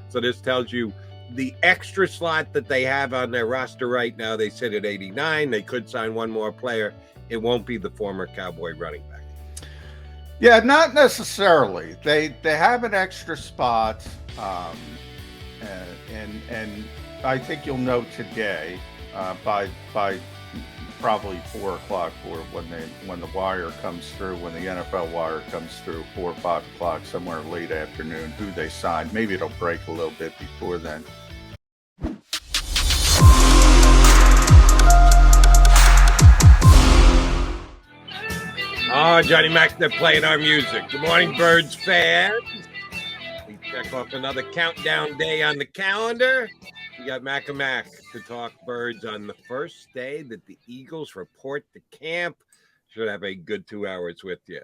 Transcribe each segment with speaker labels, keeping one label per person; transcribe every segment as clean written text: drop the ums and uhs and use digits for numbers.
Speaker 1: So this tells you the extra slot that they have on their roster right now. They sit at 89. They could sign one more player. It won't be the former Cowboy running back.
Speaker 2: Yeah, not necessarily. They have an extra spot, and I think you'll know today by probably 4 o'clock, or when the wire comes through, when the NFL wire comes through, 4 or 5 o'clock, somewhere late afternoon, who they signed. Maybe it'll break a little bit before then.
Speaker 1: Oh, Johnny Mac, they're playing our music. Good morning, Birds fans. We check off another countdown day on the calendar. We got Mac and Mac to talk Birds on the first day that the Eagles report to camp. Should have a good 2 hours with you.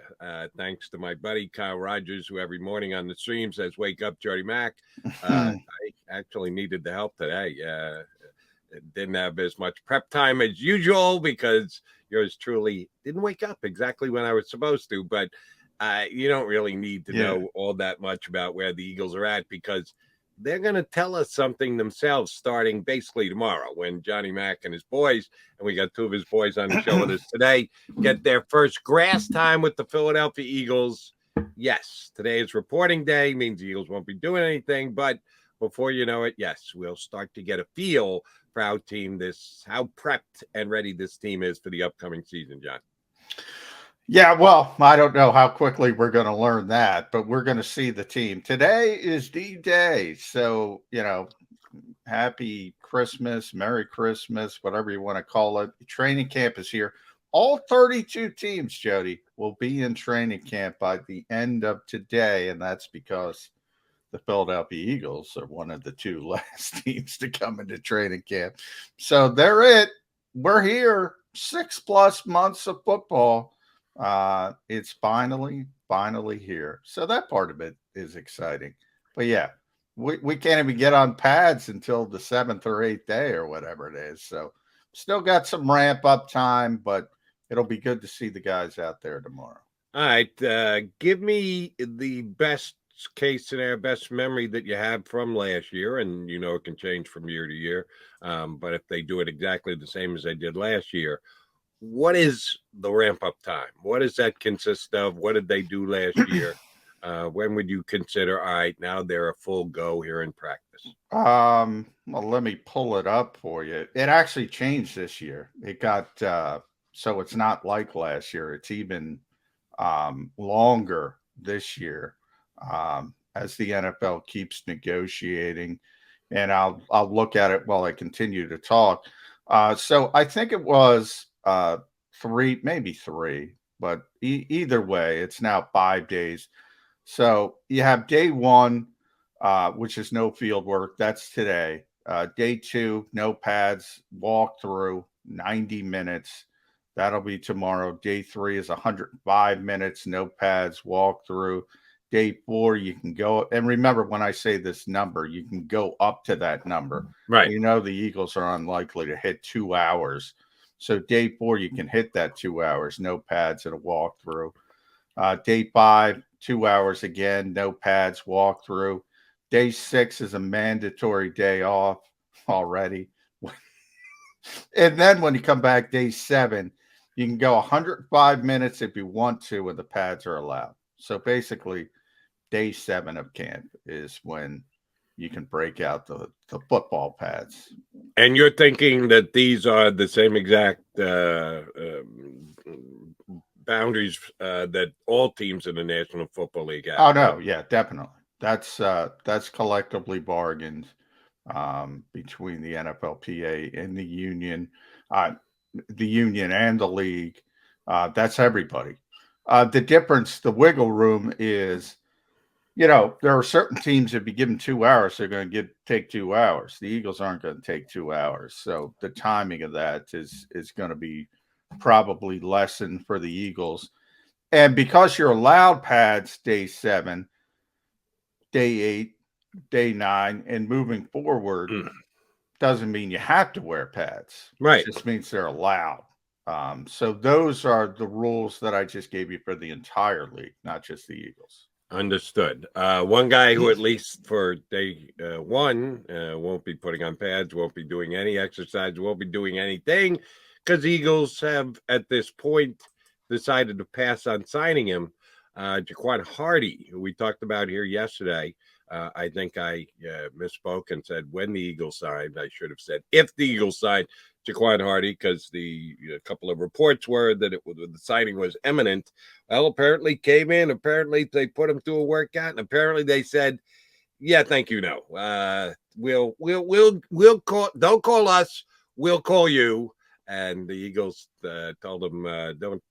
Speaker 1: Thanks to my buddy Kyle Rogers, who every morning on the stream says, "Wake up, Jody Mac." I actually needed the help today. Didn't have as much prep time as usual because yours truly didn't wake up exactly when I was supposed to. But you don't really need to know all that much about where the Eagles are at, because they're going to tell us something themselves starting basically tomorrow, when Johnny Mac and his boys, and we got two of his boys on the show with us today, get their first grass time with the Philadelphia Eagles. Yes, today is reporting day, means the Eagles won't be doing anything, but before you know it, yes, we'll start to get a feel for how prepped and ready this team is for the upcoming season, John.
Speaker 2: Yeah, well, I don't know how quickly we're going to learn that, but we're going to see the team. Today is D-Day, so, happy Christmas, Merry Christmas, whatever you want to call it. Training camp is here. All 32 teams, Jody, will be in training camp by the end of today, and that's because the Philadelphia Eagles are one of the two last teams to come into training camp. So they're it. We're here. 6+ months of football. It's finally here. So that part of it is exciting. But yeah, we can't even get on pads until the 7th or 8th day or whatever it is. So still got some ramp up time, but it'll be good to see the guys out there tomorrow.
Speaker 1: All right. Give me the best case scenario, best memory that you have from last year, and it can change from year to year, but if they do it exactly the same as they did last year, what is the ramp up time? What does that consist of? What did they do last year? When would you consider, all right, now they're a full go here in practice?
Speaker 2: Well, let me pull it up for you. It actually changed this year. It got so it's not like last year. It's even longer this year. As the NFL keeps negotiating, and I'll look at it while I continue to talk. So I think it was 3, maybe 3, but either way, it's now 5 days. So you have day 1, which is no field work. That's today. Day 2, no pads, walk through 90 minutes. That'll be tomorrow. Day 3 is 105 minutes, no pads, walk through. Day 4, you can go, and remember when I say this number, you can go up to that number.
Speaker 1: Right.
Speaker 2: The Eagles are unlikely to hit 2 hours. So day 4, you can hit that 2 hours, no pads and a walkthrough. Day 5, 2 hours again, no pads, walkthrough. Day 6 is a mandatory day off already. And then when you come back, day 7, you can go 105 minutes if you want to, and the pads are allowed. So basically, day 7 of camp is when you can break out the football pads.
Speaker 1: And you're thinking that these are the same exact boundaries that all teams in the National Football League have?
Speaker 2: Oh no, yeah, definitely. That's collectively bargained between the NFLPA and the union and the league. That's everybody. The difference, the wiggle room is, there are certain teams, if you give them 2 hours, they're going to take 2 hours. The Eagles aren't going to take 2 hours. So the timing of that is going to be probably lessened for the Eagles. And because you're allowed pads day 7, day 8, day 9, and moving forward, doesn't mean you have to wear pads.
Speaker 1: Right.
Speaker 2: It just means they're allowed. So those are the rules that I just gave you for the entire league, not just the Eagles.
Speaker 1: Understood. One guy who at least for day one won't be putting on pads, won't be doing any exercise, won't be doing anything because Eagles have at this point decided to pass on signing him. Jaquan Hardy, who we talked about here yesterday. I think I misspoke and said when the Eagles signed. I should have said if the Eagles signed Jaquan Hardy because the a couple of reports were that the signing was imminent. Well, apparently came in. Apparently they put him through a workout, and apparently they said, "Yeah, thank you. No, we'll call. Don't call us. We'll call you." And the Eagles told him,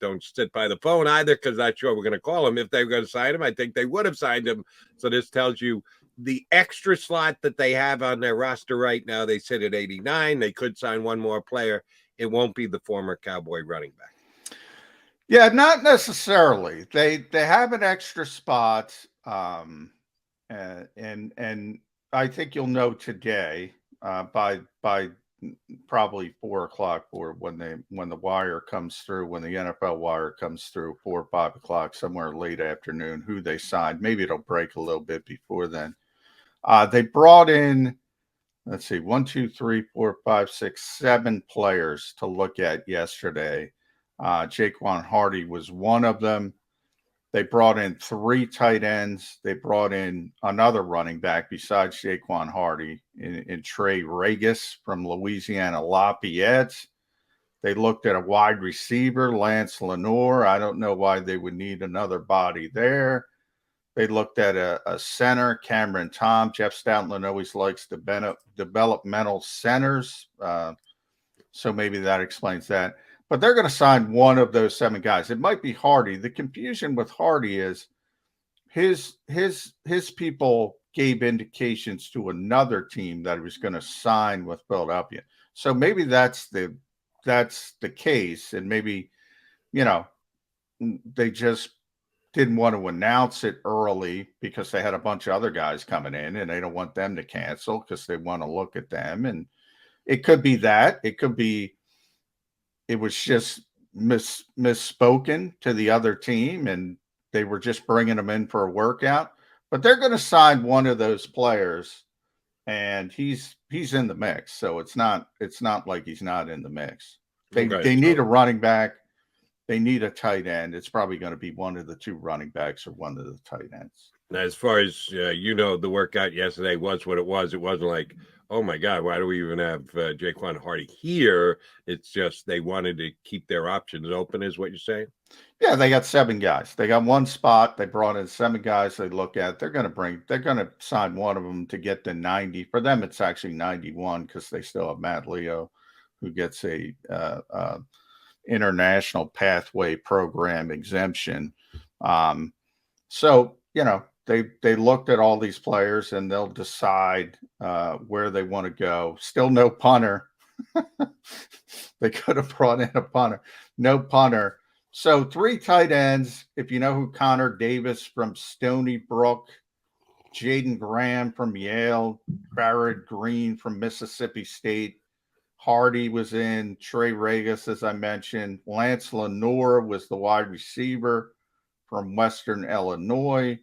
Speaker 1: "Don't sit by the phone either, because not sure we're going to call him. If they were going to sign him, I think they would have signed him." So this tells you the extra slot that they have on their roster right now. They sit at 89. They could sign one more player. It won't be the former Cowboy running back.
Speaker 2: Yeah, not necessarily. They have an extra spot, and I think you'll know today by probably 4 o'clock or when the wire comes through, when the NFL wire comes through 4 or 5 o'clock, somewhere late afternoon, who they signed. Maybe it'll break a little bit before then. They brought in, let's see, 1, 2, 3, 4, 5, 6, 7 players to look at yesterday. Jaquan Hardy was one of them. They brought in 3 tight ends. They brought in another running back besides Jaquan Hardy in Trey Regis from Louisiana Lafayette. They looked at a wide receiver, Lance Lenoir. I don't know why they would need another body there. They looked at a center, Cameron Tom. Jeff Stoutland always likes developmental centers. So maybe that explains that. But they're going to sign one of those 7 guys. It might be Hardy. The confusion with Hardy is his people gave indications to another team that he was going to sign with Philadelphia. So maybe that's the case, and maybe they just didn't want to announce it early because they had a bunch of other guys coming in, and they don't want them to cancel because they want to look at them. And it could be that. It could be it was just misspoken to the other team, and they were just bringing them in for a workout. But they're going to sign one of those players, and he's in the mix. So it's not like he's not in the mix. They need a running back. They need a tight end. It's probably going to be one of the 2 running backs or one of the tight ends.
Speaker 1: Now, as far as the workout yesterday was what it was. It wasn't like, oh my God, why do we even have Jaquan Hardy here? It's just they wanted to keep their options open, is what you're saying?
Speaker 2: Yeah, they got 7 guys. They got 1 spot. They brought in 7 guys. They look at. They're going to sign one of them to get to 90. For them, it's actually 91 because they still have Matt Leo, who gets a international pathway program exemption. So they looked at all these players, and they'll decide where they want to go. Still no punter. They could have brought in a punter. No punter. So 3 tight ends. If you know who Connor Davis from Stony Brook, Jaden Graham from Yale, Barrett Green from Mississippi State, Hardy was in, Trey Regis, as I mentioned. Lance Lenoir was the wide receiver from Western Illinois.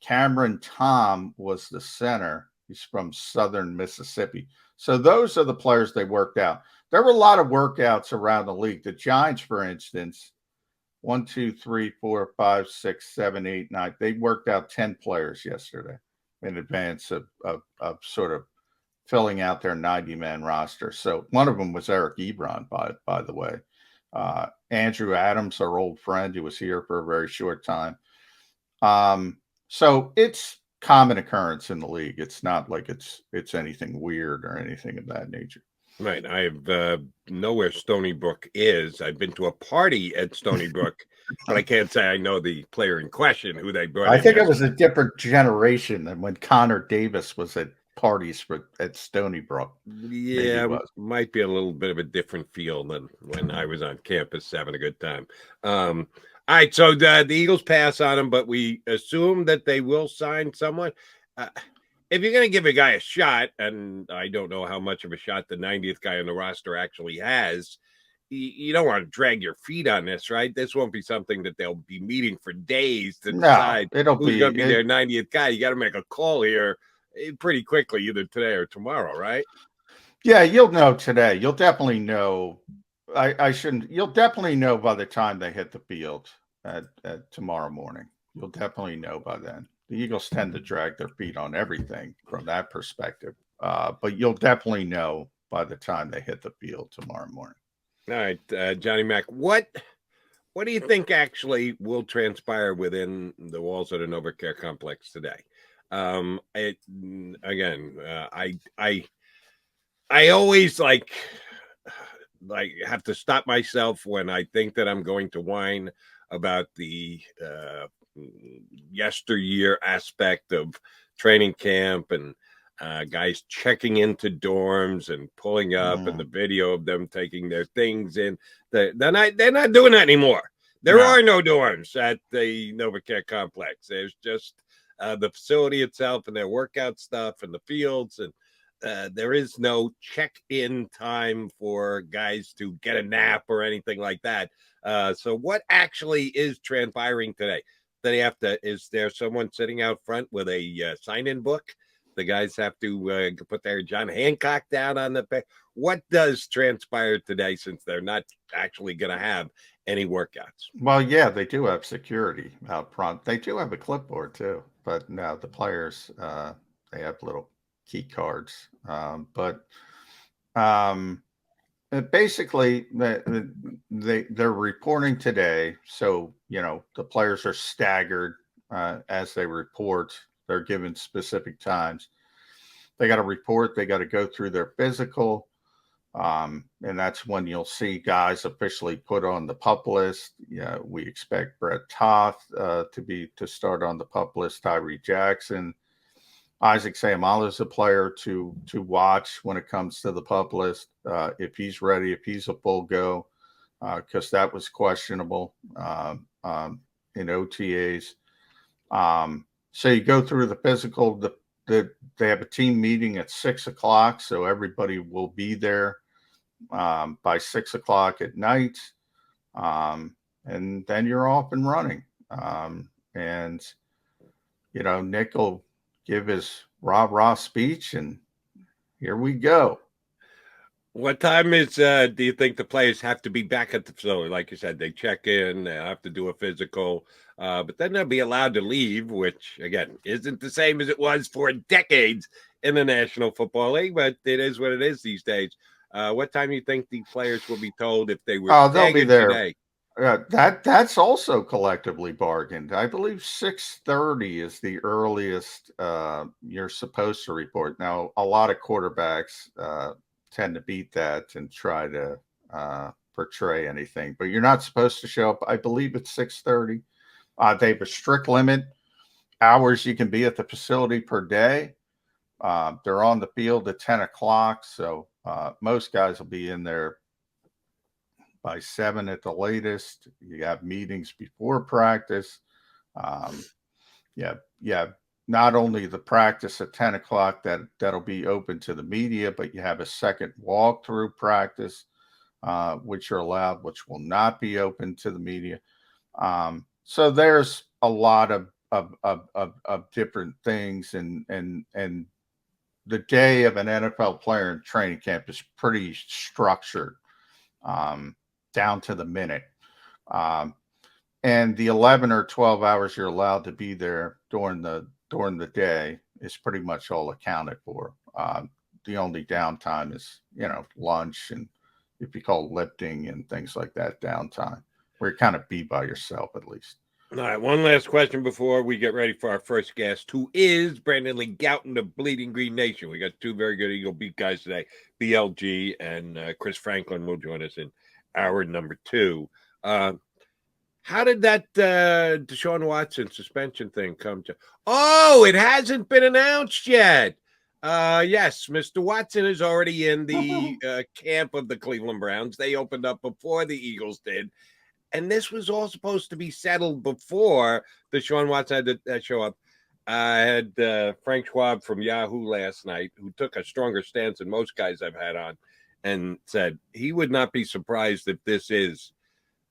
Speaker 2: Cameron Tom was the center. He's from Southern Mississippi. So those are the players they worked out. There were a lot of workouts around the league. The Giants, for instance, 1, 2, 3, 4, 5, 6, 7, 8, 9. They worked out 10 players yesterday in advance of sort of filling out their 90-man roster. So one of them was Eric Ebron, by the way. Andrew Adams, our old friend, who was here for a very short time. So it's common occurrence in the league. It's not like it's anything weird or anything of that nature.
Speaker 1: Right. I have know where Stony Brook is. I've been to a party at Stony Brook, but I can't say I know the player in question who they brought.
Speaker 2: I think it was a different generation than when Connor Davis was at parties at Stony Brook.
Speaker 1: Yeah, might be a little bit of a different feel than when I was on campus having a good time. All right, so the Eagles pass on him, but we assume that they will sign someone. If you're going to give a guy a shot, and I don't know how much of a shot the 90th guy on the roster actually has, you don't want to drag your feet on this, right? This won't be something that they'll be meeting for days to
Speaker 2: No,
Speaker 1: decide
Speaker 2: it'll
Speaker 1: who's going to be
Speaker 2: be
Speaker 1: their 90th guy. You got to make a call here pretty quickly, either today or tomorrow, right?
Speaker 2: yeah, you'll know today. You'll definitely know. I shouldn't. You'll definitely know by the time they hit the field at tomorrow morning. You'll definitely know by then. The Eagles tend to drag their feet on everything from that perspective, but you'll definitely know by the time they hit the field tomorrow morning.
Speaker 1: All right, Johnny Mac, what do you think actually will transpire within the walls of the NovaCare complex today? It again, I always have to stop myself when I think that I'm going to whine about the yesteryear aspect of training camp and guys checking into dorms and pulling up and the video of them taking their things in. They're not doing that anymore. There are no dorms at the NovaCare complex. There's just the facility itself and their workout stuff and the fields, and there is no check-in time for guys to get a nap or anything like that. So what actually is transpiring today? Is there someone sitting out front with a sign-in book? The guys have to put their John Hancock down on the page. What does transpire today, since they're not actually going to have any workouts?
Speaker 2: Well, yeah, they do have security out front. They do have a clipboard too, but no, the players they have little key cards. But basically, they're reporting today. So the players are staggered as they report. They're given specific times. They got to report. They got to go through their physical. And that's when you'll see guys officially put on the PUP list. Yeah, we expect Brett Toth to start on the PUP list. Tyree Jackson, Isaac Seumalo is a player to watch when it comes to the PUP list. If he's ready, if he's a full go, because that was questionable in OTAs. So you go through the physical. They have a team meeting at 6:00, so everybody will be there by 6:00 at night, and then you're off and running. And Nick will give his rah speech, and here we go.
Speaker 1: What time do you think the players have to be back at the facility? Like you said, they check in, they have to do a physical, but then they'll be allowed to leave, which, again, isn't the same as it was for decades in the National Football League, but it is what it is these days. What time do you think the players will be told if they were
Speaker 2: They'll be there
Speaker 1: today?
Speaker 2: That's also collectively bargained. I believe 6:30 is the earliest you're supposed to report. Now, a lot of quarterbacks tend to beat that and try to portray anything, but you're not supposed to show up. I believe it's 6:30. They have a strict limit hours you can be at the facility per day. They're on the field at 10:00, so most guys will be in there by 7 at the latest. You have meetings before practice. Yeah. Not only the practice at 10:00 that'll be open to the media, but you have a second walkthrough practice, which are allowed, which will not be open to the media. So there's a lot of different things, and the day of an NFL player in training camp is pretty structured. Down to the minute. And the 11 or 12 hours you're allowed to be there during the day is pretty much all accounted for. The only downtime is, lunch, and if you call lifting and things like that downtime, where you kind of be by yourself at least.
Speaker 1: All right, one last question before we get ready for our first guest, who is Brandon Lee Gouton of Bleeding Green Nation. We got two very good Eagle Beat guys today, BLG and Chris Franklin will join us in hour number 2. How did that Deshaun Watson suspension thing come to? Oh, it hasn't been announced yet. Yes, Mr. Watson is already in the camp of the Cleveland Browns. They opened up before the Eagles did. And this was all supposed to be settled before Deshaun Watson had to show up. I had Frank Schwab from Yahoo last night, who took a stronger stance than most guys I've had on. and said he would not be surprised if this is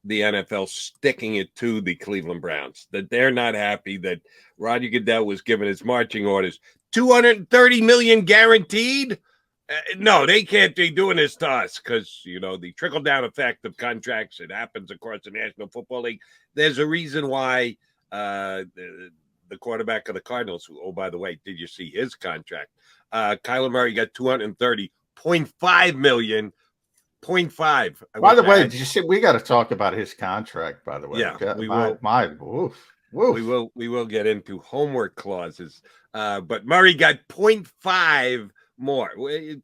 Speaker 1: the NFL sticking it to the Cleveland Browns, that they're not happy that Roger Goodell was given his marching orders. $230 million guaranteed? No, they can't be doing this to us because, the trickle-down effect of contracts, it happens across the National Football League. There's a reason why the quarterback of the Cardinals, who, oh, by the way, did you see his contract? Kyler Murray got $230.5 million. 0.5.
Speaker 2: By the way, did you see? We got to talk about his contract. By the way,
Speaker 1: yeah, we will.
Speaker 2: Woof.
Speaker 1: We will get into homework clauses. But Murray got 0.5 more. Wait,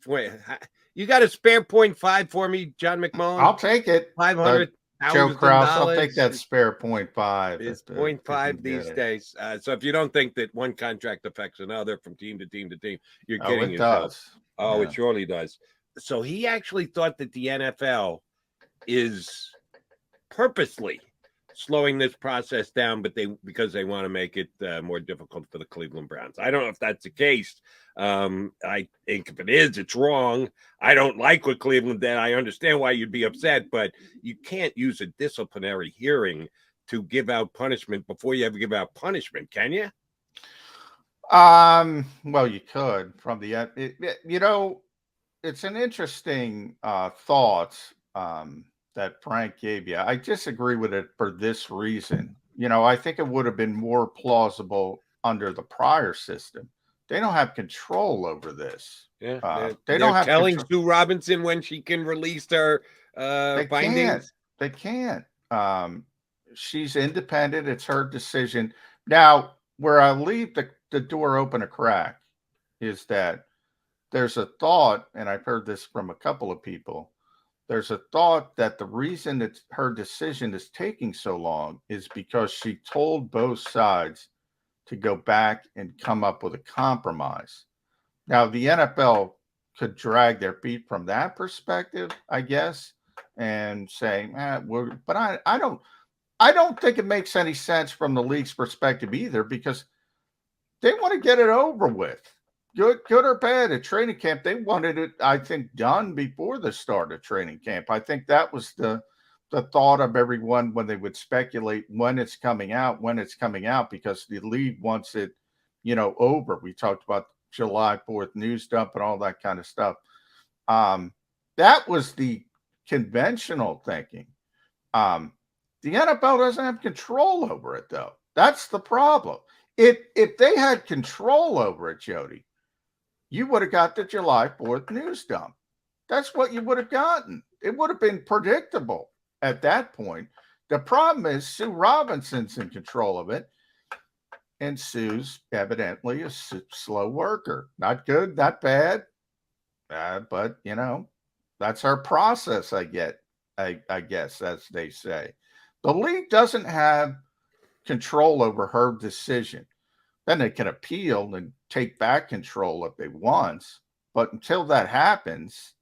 Speaker 1: you got a spare 0.5 for me, John McMullen?
Speaker 2: I'll take it.
Speaker 1: 500.
Speaker 2: Joe Krause, I'll take that spare 0.5.
Speaker 1: It's 0.5 these days. So if you don't think that one contract affects another from team to team to team, you're kidding yourself.
Speaker 2: Does.
Speaker 1: Oh, it surely does. So he actually thought that the NFL is purposely slowing this process down, because they want to make it more difficult for the Cleveland Browns. I don't know if that's the case. I think if it is, it's wrong. I don't like what Cleveland did. I understand why you'd be upset, but you can't use a disciplinary hearing to give out punishment before you ever give out punishment, can you?
Speaker 2: Well, you could from the it's an interesting thought that Frank gave you. I disagree with it for this reason. I think it would have been more plausible under the prior system. They don't have control over this.
Speaker 1: Yeah,
Speaker 2: they don't have
Speaker 1: telling Sue Robinson when she can release her findings.
Speaker 2: They can't. She's independent. It's her decision. Now, where I leave the door open a crack is that there's a thought, and I've heard this from a couple of people, there's a thought that the reason that her decision is taking so long is because she told both sides to go back and come up with a compromise. Now, the NFL could drag their feet from that perspective, I guess, and say, but I don't think it makes any sense from the league's perspective either, because they want to get it over with. Good or bad at training camp, they wanted it, I think, done before the start of training camp. I think that was the thought of everyone when they would speculate when it's coming out, because the league wants it, over. We talked about July 4th news dump and all that kind of stuff. That was the conventional thinking. The NFL doesn't have control over it, though. That's the problem. If they had control over it, Jody, you would have got the July 4th news dump. That's what you would have gotten. It would have been predictable at that point. The problem is Sue Robinson's in control of it, and Sue's evidently a slow worker. Not good, not bad, but, that's her process, I guess, as they say. The league doesn't have control over her decision. Then they can appeal and take back control if they want. But until that happens,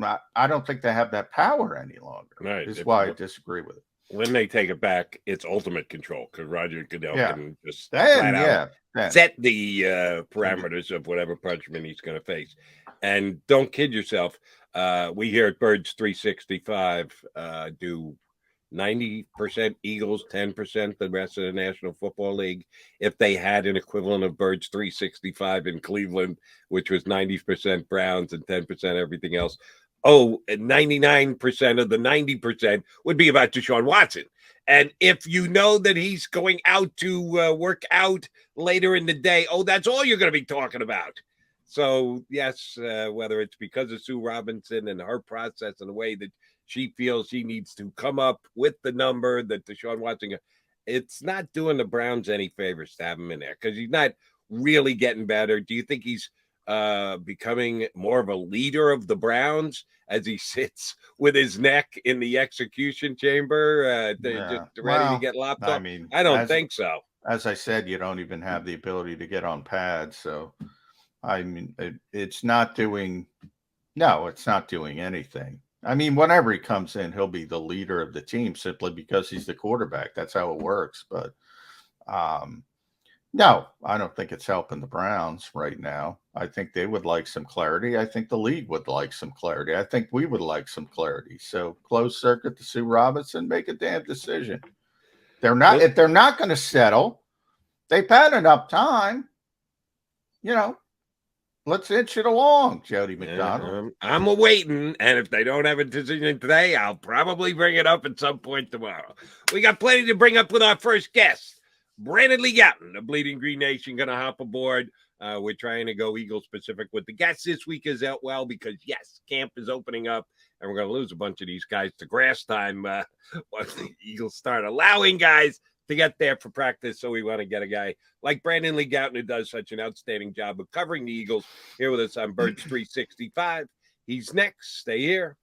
Speaker 2: I don't think they have that power any longer.
Speaker 1: Right.
Speaker 2: Is why I disagree with it.
Speaker 1: When they take it back, it's ultimate control, because Roger Goodell can just set the parameters of whatever punishment he's going to face. And don't kid yourself. We here at Birds 365 do 90% Eagles, 10% the rest of the National Football League. If they had an equivalent of Birds 365 in Cleveland, which was 90% Browns and 10% everything else, 99% of the 90% would be about Deshaun Watson. And if you know that he's going out to work out later in the day, that's all you're going to be talking about. So, yes, whether it's because of Sue Robinson and her process and the way that she feels she needs to come up with the number that Deshaun Watson, it's not doing the Browns any favors to have him in there, because he's not really getting better. Do you think he's becoming more of a leader of the Browns as he sits with his neck in the execution chamber, just ready to get lopped up? I don't think so.
Speaker 2: As I said, you don't even have the ability to get on pads. So, it's not doing anything. Whenever he comes in, he'll be the leader of the team simply because he's the quarterback. That's how it works. But No, I don't think it's helping the Browns right now. I think they would like some clarity. I think the league would like some clarity. I think we would like some clarity. So close circuit to Sue Robinson, make a damn decision. They're not
Speaker 1: Well,
Speaker 2: if they're not going to settle, they've had enough time. You know, let's inch it along, Jody McDonald.
Speaker 1: I'm awaiting, and if they don't have a decision today, I'll probably bring it up at some point tomorrow. We got plenty to bring up with our first guest, Brandon Lee Gouton, the Bleeding Green Nation, going to hop aboard. We're trying to go Eagle specific with the guests this week as well because, yes, camp is opening up, and we're going to lose a bunch of these guys to grass time once the Eagles start allowing guys to get there for practice. So we want to get a guy like Brandon Lee Gouton, who does such an outstanding job of covering the Eagles, here with us on Birds 365. He's next. Stay here.